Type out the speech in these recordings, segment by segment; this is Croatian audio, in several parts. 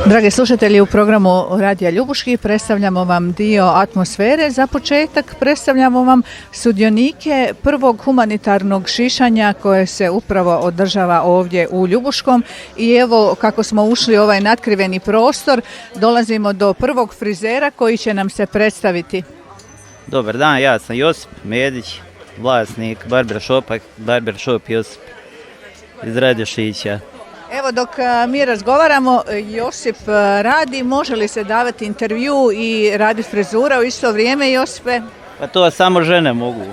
Dragi slušatelji, u programu Radija Ljubuški predstavljamo vam dio atmosfere. Za početak predstavljamo vam sudionike prvog humanitarnog šišanja koje se upravo održava ovdje u Ljubuškom. I evo kako smo ušli u ovaj natkriveni prostor, dolazimo do prvog frizera koji će nam se predstaviti. Dobar dan, ja sam Josip Medić, vlasnik Barbershop Josip iz Radiošića. Evo dok mi razgovaramo, Josip radi, može li se davati intervju i raditi frizura u isto vrijeme, Josipe? Pa to samo žene mogu.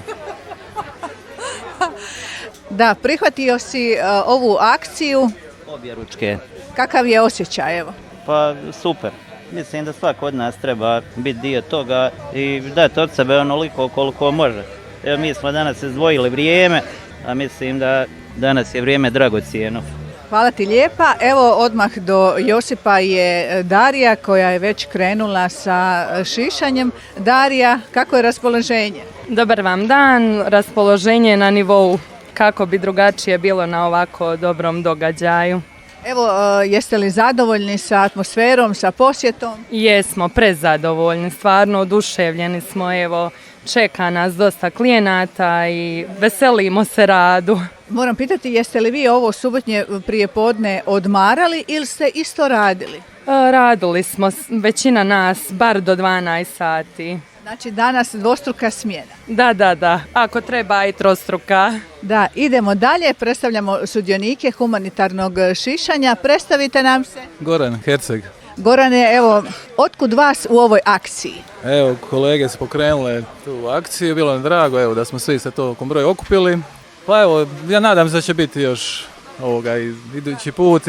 Da, prihvatio si ovu akciju. Objeručke. Kakav je osjećaj, evo? Pa super. Mislim da svako od nas treba biti dio toga i dati od sebe onoliko koliko može. Evo mi smo danas izdvojili vrijeme, a mislim da danas je vrijeme dragocjeno. Hvala ti lijepa. Evo odmah do Josipa je Darija koja je već krenula sa šišanjem. Darija, kako je raspoloženje? Dobar vam dan, raspoloženje je na nivou kako bi drugačije bilo na ovako dobrom događaju. Evo, jeste li zadovoljni sa atmosferom, sa posjetom? Jesmo, prezadovoljni, stvarno oduševljeni smo, evo, čeka nas dosta klijenata i veselimo se radu. Moram pitati, jeste li vi ovo subotnje prijepodne odmarali ili ste isto radili? Radili smo, većina nas, bar do 12 sati. Znači danas dvostruka smjena. Da, ako treba i trostruka. Da, idemo dalje, predstavljamo sudionike humanitarnog šišanja. Predstavite nam se. Goran Herceg. Gorane, evo, otkud vas u ovoj akciji? Evo, kolege su pokrenule tu akciju, bilo nam drago evo, da smo svi se tolikom broju okupili. Pa evo, ja nadam se da će biti još i idući put.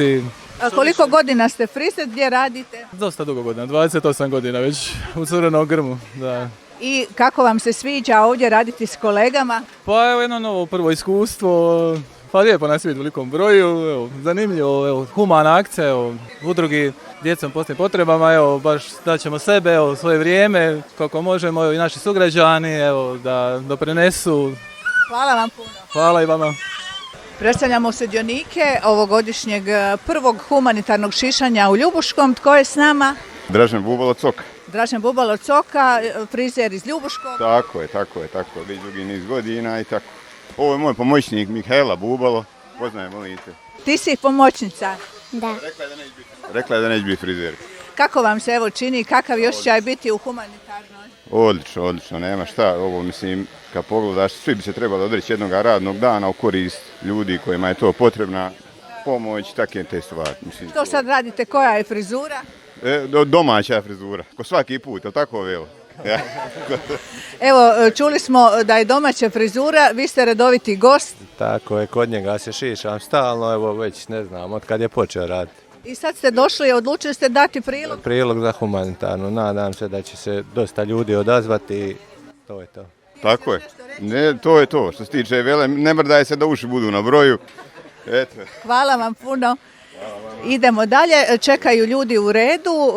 A koliko godina ste frizer, gdje radite? Dosta dugo godina, 28 godina već u Crvenom grmu, da. I kako vam se sviđa ovdje raditi s kolegama? Pa evo jedno novo prvo iskustvo, pa lijepo nas vidjeti u velikom broju, evo, zanimljivo, evo, humana akcija, evo, udrugi djecom posebnim potrebama, evo, baš daćemo sebe, evo, svoje vrijeme, kako možemo, evo, i naši sugrađani, evo, da doprinesu. Hvala vam puno. Hvala i vama. Predstavljamo sudionike ovogodišnjeg prvog humanitarnog šišanja u Ljubuškom. Tko je s nama? Dražen Bubalo Coka. Dražen Bubalo Coka, frizer iz Ljubuškog. Tako je, već dugi niz godina i tako. Ovo je moj pomoćnik Mihajla Bubalo, poznajem, molim te. Ti si pomoćnica? Da. Rekla je da neće biti frizer. Kako vam se evo čini, kakav je osjećaj biti u humanitarnoj? Odlično, nema šta, ovo mislim, kad pogledaš, svi bi se trebali odreći jednog radnog dana u korist ljudi kojima je to potrebna pomoć, takve te stvari. Mislim, što sad radite, koja je frizura? Domaća frizura, ko svaki put, ali tako velo. Evo, čuli smo da je domaća frizura, vi ste redoviti gost. Tako je, kod njega se šišam stalno, evo već ne znam, od kad je počeo raditi. I sad ste došli i odlučili ste dati prilog? Prilog za humanitarnu, nadam se da će se dosta ljudi odazvati i to je to. Tako je, ne, to je to, što se tiče vele, ne mrdaj se da uši budu na broju. Eto. Hvala vam puno. Idemo dalje, čekaju ljudi u redu,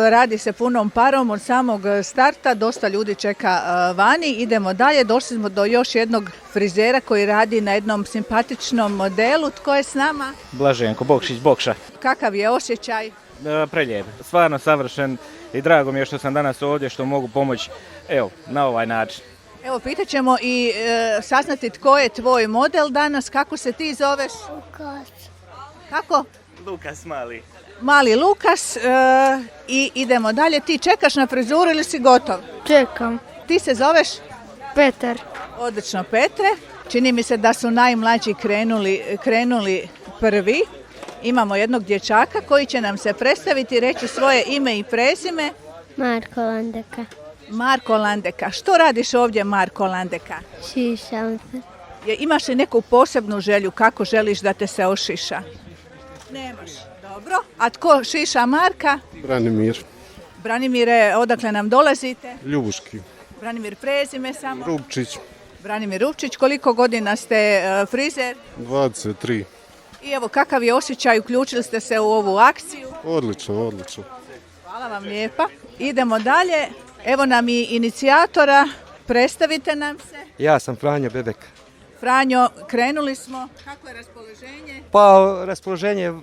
radi se punom parom od samog starta, dosta ljudi čeka vani. Idemo dalje, došli smo do još jednog frizera koji radi na jednom simpatičnom modelu. Tko je s nama? Blaženko Bokšić Bokša. Kakav je osjećaj? Prelijep, stvarno savršen i drago mi je što sam danas ovdje, što mogu pomoći na ovaj način. Evo, pitat ćemo i saznati tko je tvoj model danas, kako se ti zoveš? Lukas. Kako? Lukas Mali. Mali Lukas i idemo dalje. Ti čekaš na frizuru ili si gotov? Čekam. Ti se zoveš? Petar. Odlično, Petre. Čini mi se da su najmlađi krenuli prvi. Imamo jednog dječaka koji će nam se predstaviti, reći svoje ime i prezime. Marko Landeka. Marko Landeka. Što radiš ovdje, Marko Landeka? Šišam se. Imaš li neku posebnu želju kako želiš da te se ošiša? Nemaš. Dobro. A tko šiša Marka? Branimir. Branimire, odakle nam dolazite? Ljubuški. Branimir, prezime samo? Rupčić. Branimir Rupčić. Koliko godina ste frizer? 23. I evo, kakav je osjećaj, uključili ste se u ovu akciju? Odlično. Hvala vam lijepa. Idemo dalje. Evo nam i inicijatora. Predstavite nam se. Ja sam Franjo Bebek. Franjo, krenuli smo. Kako je raspoloženje? Pa raspoloženje je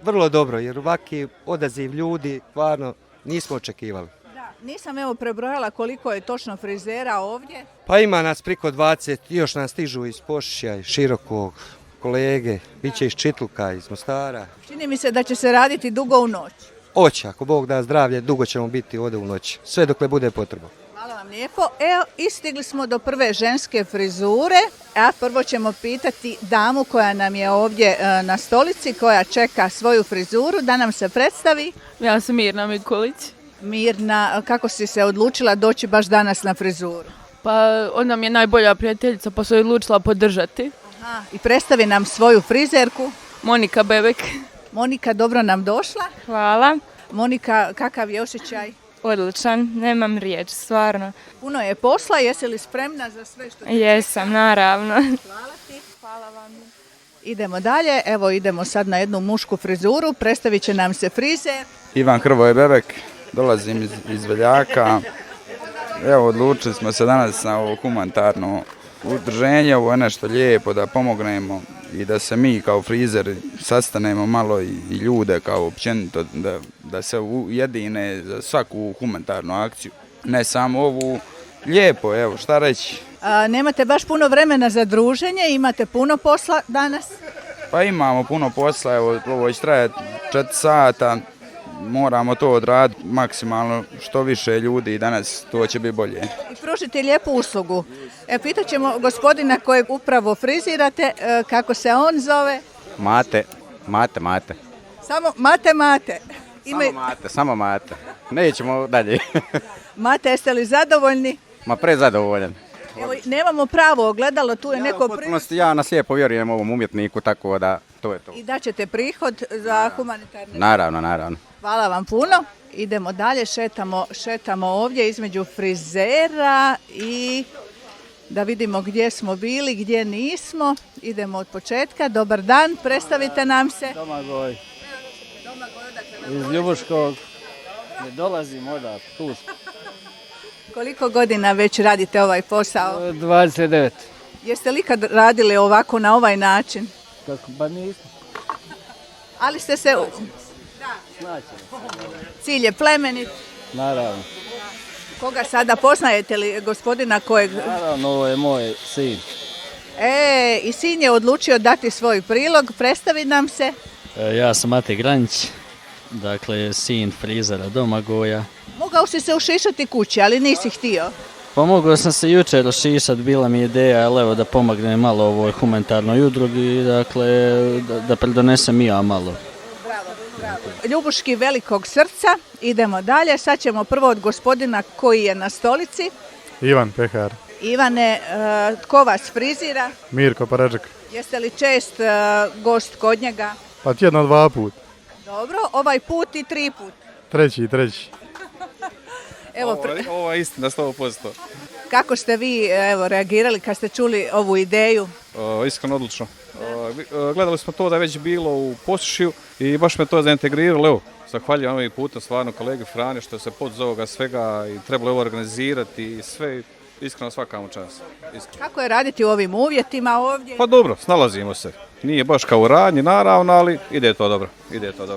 vrlo dobro, jer ovaki odaziv ljudi stvarno nismo očekivali. Da, nisam evo prebrojala koliko je točno frizera ovdje. Pa ima nas priko 20, još nas stižu iz Pošića, iz Širokog, kolege, bit će iz Čitluka, iz Mostara. Čini mi se da će se raditi dugo u noć. Oće, ako Bog da zdravlje, dugo ćemo biti ovdje u noći, sve dokle bude potrebno. Hvala vam lijepo. Evo, i stigli smo do prve ženske frizure, a prvo ćemo pitati damu koja nam je ovdje na stolici, koja čeka svoju frizuru, da nam se predstavi. Ja sam Mirna Mikulić. Mirna, kako si se odlučila doći baš danas na frizuru? Pa ona mi je najbolja prijateljica pa sam je odlučila podržati. Aha, i predstavi nam svoju frizerku. Monika Bebek. Monika, dobro nam došla. Hvala. Monika, kakav je osjećaj? Odličan, nemam riječ, stvarno. Puno je posla, jesi li spremna za sve što ti Jesam, naravno. Hvala ti. Hvala vam. Idemo dalje, evo idemo sad na jednu mušku frizuru, predstavit će nam se frizer. Ivan Hrvoje Bebek, dolazim iz Veljaka. Evo, odlučili smo se danas na ovo humanitarno udruženje, ovo je nešto lijepo da pomognemo i da se mi kao frizeri sastanemo malo i ljude kao općenito, da se ujedine za svaku humanitarnu akciju. Ne samo ovu, lijepo, evo, šta reći. Nemate baš puno vremena za druženje, imate puno posla danas? Pa imamo puno posla, evo, ovo već traje 4 sata, moramo to odraditi maksimalno što više ljudi i danas to će biti bolje. I pružite lijepu uslugu. Pitat ćemo gospodina kojeg upravo frizirate, kako se on zove? Mate. Samo Mate. Samo Mate. Nećemo dalje. Mate, jeste li zadovoljni? Ma prezadovoljan. Evo, nemamo pravo ogledalo, tu je neko Ja na slijepo vjerujem ovom umjetniku, tako da to je to. I daćete prihod za humanitarne. Naravno. Hvala vam puno. Idemo dalje, šetamo ovdje između frizera i da vidimo gdje smo bili, gdje nismo. Idemo od početka. Dobar dan, predstavite nam se. Domagoj. Iz Ljubuškog. Ne dolazim odavde, tu smo. Koliko godina već radite ovaj posao? 29. Jeste li ikad radili ovako na ovaj način? Kako pa nisam. Ali ste se... Cilj je plemenit. Naravno. Koga sada poznajete li gospodina kojeg... Naravno, ovo je moj sin. I sin je odlučio dati svoj prilog, predstavi nam se. Ja sam Mate Granić, dakle sin frizera Domagoja. Mogao si se ušišati kući, ali nisi htio. Pa mogao sam se jučer ušišati, bila mi ideja, ali evo da pomognem malo ovoj humanitarnoj udrugi, dakle da pridonesem i ja malo. Bravo. Ljubuški velikog srca, idemo dalje, sad ćemo prvo od gospodina koji je na stolici. Ivan Pehar. Ivane, tko vas frizira? Mirko Paređak. Jeste li čest gost kod njega? Pa tjedno 2 put. Dobro, ovaj put i 3 put. Treći. Evo, Ovo je istina 100%. kako ste vi reagirali kad ste čuli ovu ideju? Iskreno odlično. Gledali smo to da je već bilo u Posušju i baš me to zaintegriralo. Evo, zahvaljujem ovim putem stvarno kolegi Frani što se pod ovoga svega i trebalo ovo organizirati i sve. Iskreno svaka mu čast. Kako je raditi u ovim uvjetima ovdje? Pa dobro, snalazimo se. Nije baš kao u radnji, naravno, ali ide to dobro.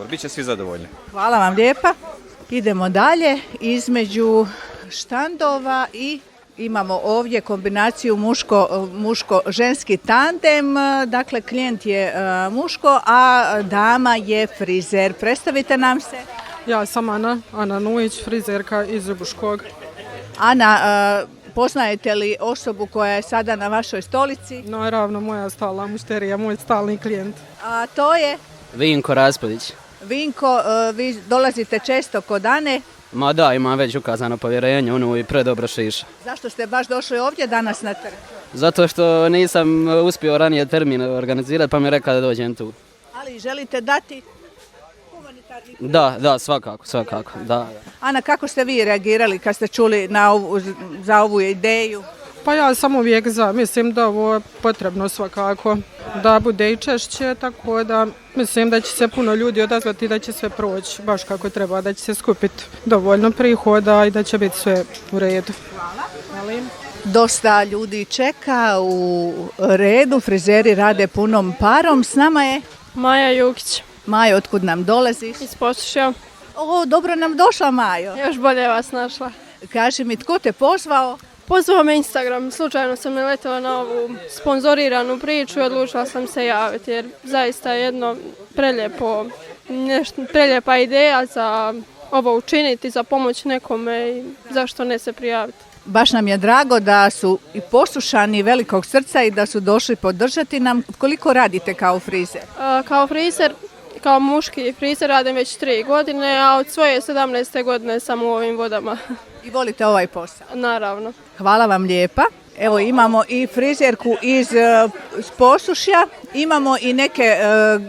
Biće svi zadovoljni. Hvala vam lijepa. Idemo dalje između štandova i imamo ovdje kombinaciju muško-ženski tandem. Dakle, klijent je muško, a dama je frizer. Predstavite nam se. Ja sam Ana Nujić, frizerka iz Ljubuškog. Ana, poznajete li osobu koja je sada na vašoj stolici? Naravno, moja stalna mušterija, moj stalni klijent. A to je? Vinko Raspodić. Vinko, vi dolazite često kod Ane. Ma da, imam već ukazano povjerenje, ono i predobro šiša. Zašto ste baš došli ovdje danas na trg? Zato što nisam uspio ranije termin organizirati, pa mi je rekao da dođem tu. Ali želite dati humanitarni? Da, svakako, da. Ana, kako ste vi reagirali kad ste čuli za ovu ideju? Pa ja sam uvijek mislim da ovo je potrebno svakako da bude i češće, tako da mislim da će se puno ljudi odazvati, da će sve proći baš kako treba, da će se skupiti dovoljno prihoda i da će biti sve u redu. Hvala. Dosta ljudi čeka u redu, frizeri rade punom parom. S nama je Maja Jukić. Majo, otkud nam dolaziš? Iz Posušja. O, dobro nam došla, Majo. Još bolje vas našla. Kaži mi, tko te pozvao? Pozvao me Instagram, slučajno sam naletela na ovu sponzoriranu priču i odlučila sam se javiti jer zaista je jedno preljepa ideja za ovo učiniti, za pomoć nekome i zašto ne se prijaviti. Baš nam je drago da su i Posušani velikog srca i da su došli podržati nam. Koliko radite kao frizer? Kao frizer, kao muški frizer radim već 3 godine, a od svoje 17. godine sam u ovim vodama. I volite ovaj posao? Naravno. Hvala vam lijepa. Evo imamo i frizerku iz Posušja, imamo i neke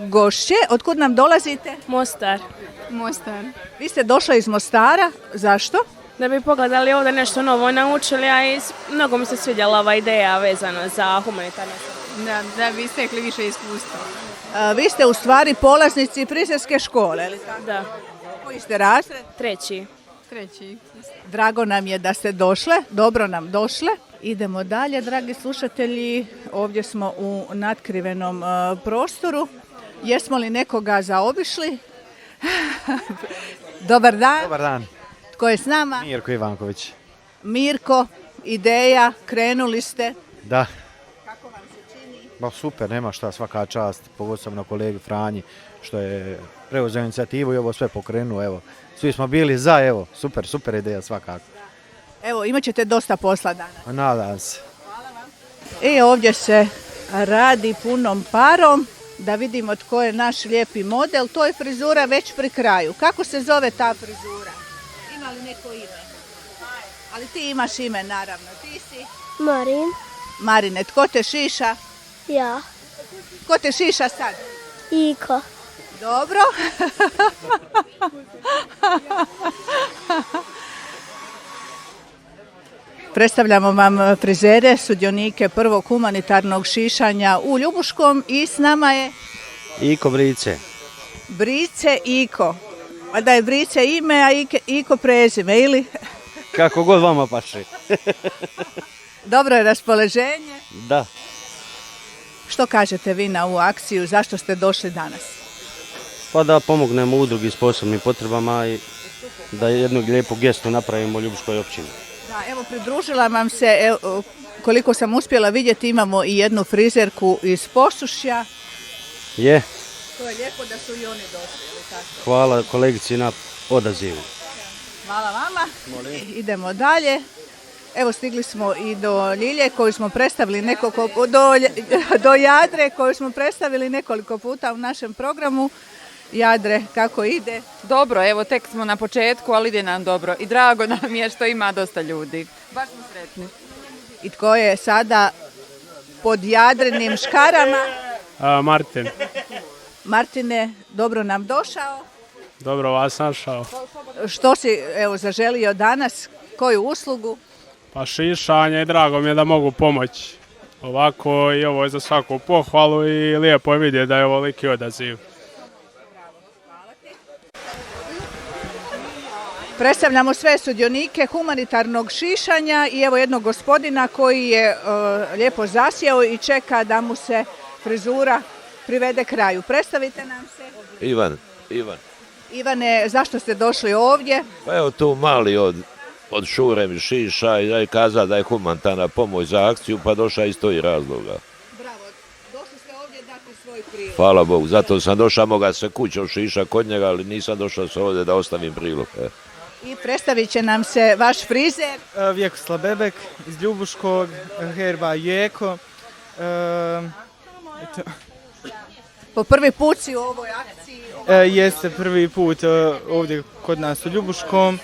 gošće. Otkud nam dolazite? Mostar. Vi ste došli iz Mostara, zašto? Da bi pogledali ovdje nešto novo naučili, a mnogo mi se svidjela ova ideja vezana za humanitarno. Da bi stekli više iskustva. Vi ste u stvari polaznici frizerske škole, ili tako? Da. Koji ste razred? Treći. Drago nam je da ste došle, dobro nam došle. Idemo dalje, dragi slušatelji, ovdje smo u natkrivenom prostoru. Jesmo li nekoga zaobišli? Dobar dan. Dobar dan. Tko je s nama? Mirko Ivanković. Mirko, ideja, krenuli ste. Da. Kako vam se čini? Ba, super, nema šta, svaka čast, pogotovo na kolegi Franji, što je preuzeo inicijativu i ovo sve pokrenuo, evo. Svi smo bili za, evo, super ideja svakako. Evo, imat ćete dosta posla danas. Nadam se. I ovdje se radi punom parom. Da vidimo tko je naš lijepi model. To je frizura već pri kraju. Kako se zove ta frizura? Ima li neko ime? Ali ti imaš ime, naravno. Ti si? Marine, tko te šiša? Ja. Tko te šiša sad? Iko. Dobro. Predstavljamo vam frizere, sudionike prvog humanitarnog šišanja u Ljubuškom i s nama je Iko Brice. Brice Iko. A da je Brice ime, a Iko prezime, ili? Kako god vama paše. Dobro je raspoloženje. Da. Što kažete vi na ovu akciju, zašto ste došli danas? Pa da pomognemo udrugi s posebnim potrebama i da jednu lijepu gestu napravimo u Ljubuškoj općini. Da, evo pridružila vam se, koliko sam uspjela vidjeti, imamo i jednu frizerku iz Posušja. Je. To je lijepo da su i oni došli. Tako? Hvala kolegici na odazivu. Hvala vama. Idemo dalje. Evo stigli smo i do Ljilje koju smo predstavili do Jadre koju smo predstavili nekoliko puta u našem programu. Jadre, kako ide? Dobro, evo tek smo na početku, ali ide nam dobro. I drago nam je što ima dosta ljudi. Baš smo sretni. I tko je sada pod Jadrenim škarama? Martin. Martine, dobro nam došao. Dobro vas našao. Što si zaželio danas? Koju uslugu? Pa šišanje i drago mi je da mogu pomoći. Ovako i ovo je za svaku pohvalu i lijepo je vidjeti da je ovoliki odaziv. Predstavljamo sve sudionike humanitarnog šišanja i evo jednog gospodina koji je lijepo zasjeo i čeka da mu se frizura privede kraju. Predstavite nam se. Ivan. Ivane, zašto ste došli ovdje? Pa evo tu mali od Šure mi šiša i da je kazao da je humanitarna pomoć za akciju, pa došao iz tog razloga. Bravo, došli ste ovdje dati svoj prilog. Hvala Bogu, zato sam došao, moga se kućom šiša kod njega, ali nisam došao se ovdje da ostavim prilog. I predstavit će nam se vaš frizer. Vjekoslav Bebek iz Ljubuškog, Herba Jeko. Po prvi put si u ovoj akciji? Jeste prvi put ovdje kod nas u Ljubuškom.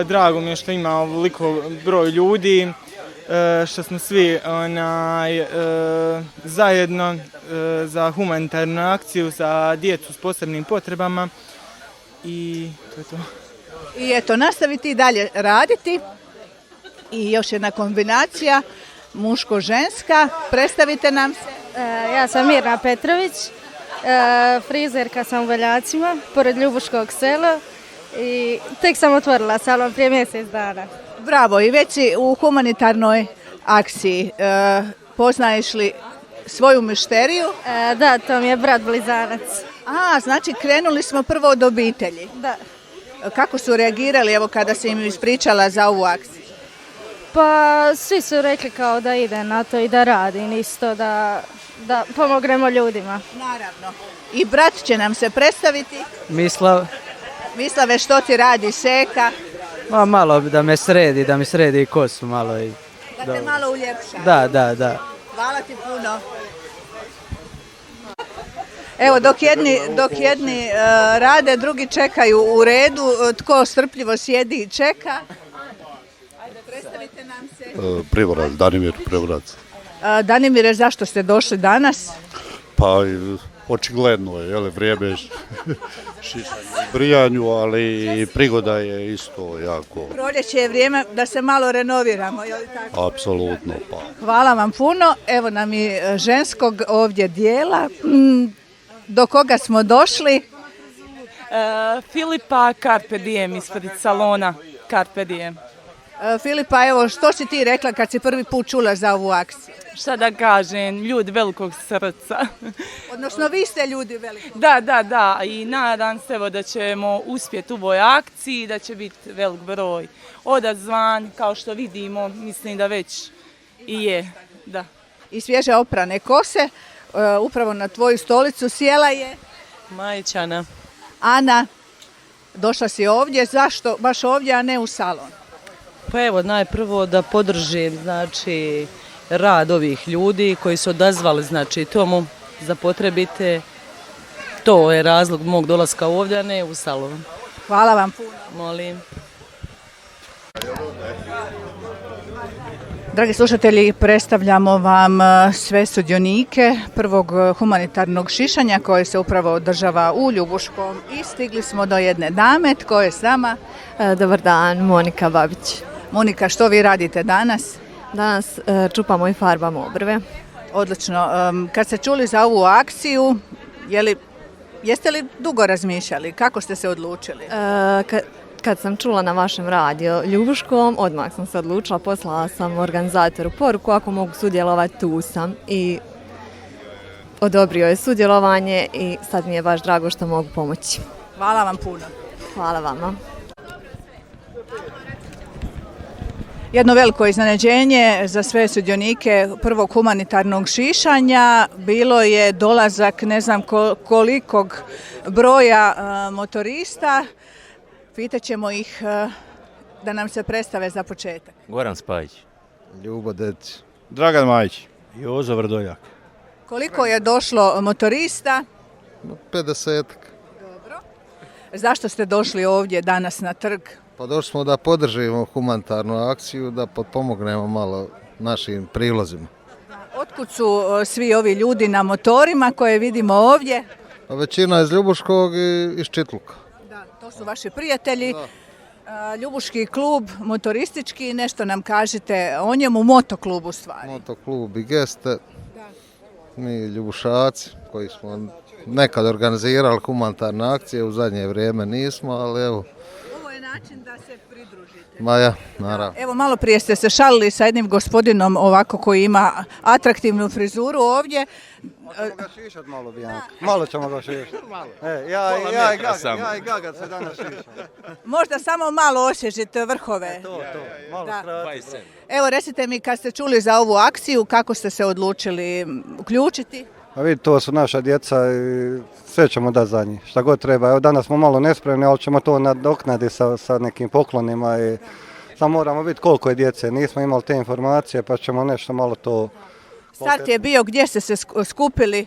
Drago mi je što ima ovoliko broj ljudi, što smo svi zajedno za humanitarnu akciju za djecu s posebnim potrebama i to je to. I eto, nastaviti dalje raditi i još jedna kombinacija muško-ženska. Predstavite nam se. Ja sam Mirna Petrović, frizerka sam u Veljacima, pored Ljubuškog sela i tek sam otvorila salon prije mjesec dana. Bravo, i već si u humanitarnoj akciji. Poznaješ li svoju mušteriju? Da, to mi je brat blizanac. Znači krenuli smo prvo od obitelji. Da. Kako su reagirali evo kada se im ispričala za ovu akciju? Pa svi su rekli kao da ide na to i da radi isto, da pomognemo ljudima. Naravno. I brat će nam se predstaviti. Mislav. Mislave, što ti radi, seka? Malo da mi sredi kosu malo. Da te malo uljepša. Da. Hvala ti puno. Evo, dok jedni rade, drugi čekaju u redu. Tko strpljivo sjedi i čeka? Ajde, predstavite nam se. Primorac, Danimir Primorac. Danimire, zašto ste došli danas? Pa, očigledno je, vrijeme šišanje brijanju, ali prigoda je isto jako. Proljeće je vrijeme da se malo renoviramo, je li tako? Apsolutno, pa. Hvala vam puno. Evo nam i ženskog ovdje dijela. Do koga smo došli? Filipa Carpe Diem ispred salona Carpe Diem. Filipa, evo, što si ti rekla kad si prvi put čula za ovu akciju? Šta da kažem, ljudi velikog srca. Odnosno, vi ste ljudi velikog. Da, i nadam se evo da ćemo uspjeti u ovoj akciji, da će biti velik broj odazvan, kao što vidimo, mislim da već i je. Da. I svježe oprane kose, upravo na tvoju stolicu sjela je Majčana. Ana. Došla si ovdje, zašto baš ovdje, a ne u salon? Pa evo, najprvo da podržim, znači, rad ovih ljudi koji su odazvali, znači, tomu za potrebite. To je razlog mog dolaska ovdje, a ne u salon. Hvala vam puno. Molim. Dragi slušatelji, predstavljamo vam sve sudionike prvog humanitarnog šišanja koje se upravo održava u Ljubuškom i stigli smo do jedne dame. Tko je s nama? Dobar dan, Monika Babić. Monika, što vi radite danas? Danas čupamo i farbamo obrve. Odlično. Kad ste čuli za ovu akciju, jeste li dugo razmišljali? Kako ste se odlučili? Kad sam čula na vašem radiju Ljubuškom, odmah sam se odlučila, poslala sam organizatoru poruku, ako mogu sudjelovati, tu sam. I odobrio je sudjelovanje i sad mi je baš drago što mogu pomoći. Hvala vam puno. Hvala vama. Jedno veliko iznenađenje za sve sudionike prvog humanitarnog šišanja bilo je dolazak ne znam kolikog broja motorista. Pitaćemo ih da nam se predstave za početak. Goran Spajić. Ljubo Dec. Dragan Majić. Jozo Vrdoljak. Koliko je došlo motorista? 50-ak. Dobro. Zašto ste došli ovdje danas na trg? Pa došli smo da podržimo humanitarnu akciju, da potpomognemo malo našim prilozima. Otkud su svi ovi ljudi na motorima koje vidimo ovdje? A većina iz Ljubuškog i iz Čitluka. Da, to su vaši prijatelji. Ljubuški klub motoristički, nešto nam kažete o njemu, motoklub u stvari. Motoklub i geste, mi Ljubušaci koji smo nekad organizirali humanitarne akcije, u zadnje vrijeme nismo, ali evo. Ovo je način da se pridružite. Ma ja, naravno. Evo, malo prije ste se šalili sa jednim gospodinom ovako koji ima atraktivnu frizuru ovdje. Možemo ga šišat malo, Bijanka. Malo ćemo ga šišat. Ja i Gaga se danas šišam. Možda samo malo osvježite vrhove. To, malo skratiti. Evo, recite mi, kad ste čuli za ovu akciju, kako ste se odlučili uključiti? A vidite, to su naša djeca i sve ćemo dati za njih, šta god treba. Evo, danas smo malo nespremni, ali ćemo to nadoknaditi sa nekim poklonima i samo moramo vidjeti koliko je djece. Nismo imali te informacije, pa ćemo nešto malo to... Start je bio, gdje ste se skupili?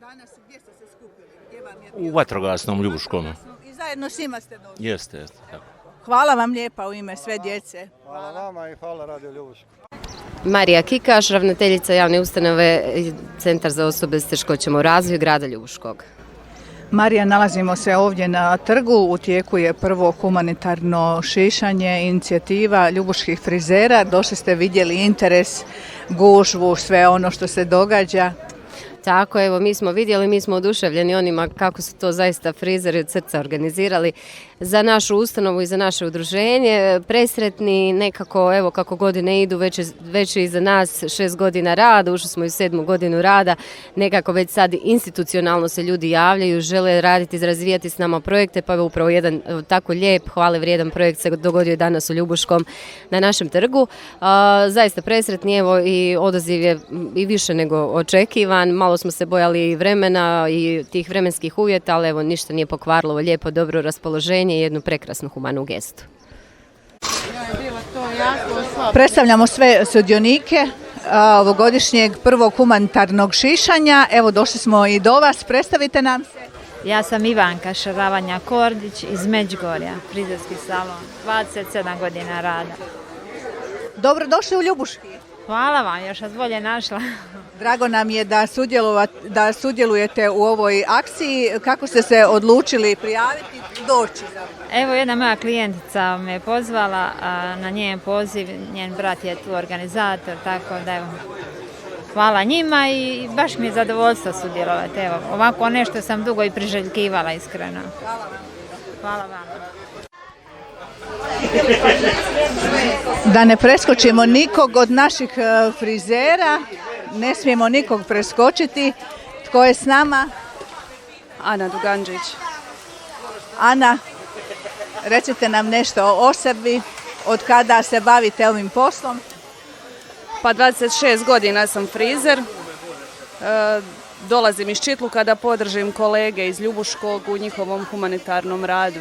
Danas, gdje ste se skupili? Gdje vam je bio? U vatrogasnom Ljubuškom. I zajedno s njima ste došli? Jeste. Hvala vam lijepa u ime sve djece. Hvala vama i hvala Radio Ljubuškom. Marija Kikaš, ravnateljica javne ustanove Centar za osobe s teškoćama u razvoju grada Ljubuškog. Marija, nalazimo se ovdje na trgu, u tijeku je prvo humanitarno šišanje, inicijativa ljubuških frizera. Došli ste, vidjeli interes, gužvu, sve ono što se događa. Tako, evo, mi smo vidjeli, mi smo oduševljeni onima kako su to zaista frizeri od srca organizirali za našu ustanovu i za naše udruženje. Presretni, nekako, evo, kako godine idu, već i za nas 6 godina rada, ušli smo i u 7. godinu rada, nekako već sad institucionalno se ljudi javljaju, žele raditi, razvijati s nama projekte, pa evo upravo jedan tako lijep, hvale vrijedan projekt se dogodio danas u Ljubuškom na našem trgu. Zaista presretni, evo, i odaziv je i više nego očekivan. Malo smo se bojali i vremena i tih vremenskih uvjeta, ali evo ništa nije pokvarilo ovo lijepo, dobro raspoloženje i jednu prekrasnu humanu gestu. Predstavljamo sve sudionike ovogodišnjeg prvog humanitarnog šišanja. Evo, došli smo i do vas, predstavite nam se. Ja sam Ivanka Šaravanja-Kordić iz Međugorja, frizerski salon, 27 godina rada. Dobrodošli u Ljubuški. Hvala vam, još vas bolje našla. Drago nam je da sudjelujete u ovoj akciji. Kako ste se odlučili prijaviti, doći? Evo, jedna moja klijentica me pozvala na njen poziv, njen brat je tu organizator, tako da evo, hvala njima i baš mi je zadovoljstvo sudjelovati. Evo, ovako nešto sam dugo i priželjkivala, iskreno. Hvala vam. Da ne preskočimo nikog od naših frizera, ne smijemo nikog preskočiti. Tko je s nama? Ana Duganđić. Ana, recite nam nešto o sebi, od kada se bavite ovim poslom? Pa 26 godina sam frizer. Dolazim iz Čitluka da podržim kolege iz Ljubuškog u njihovom humanitarnom radu.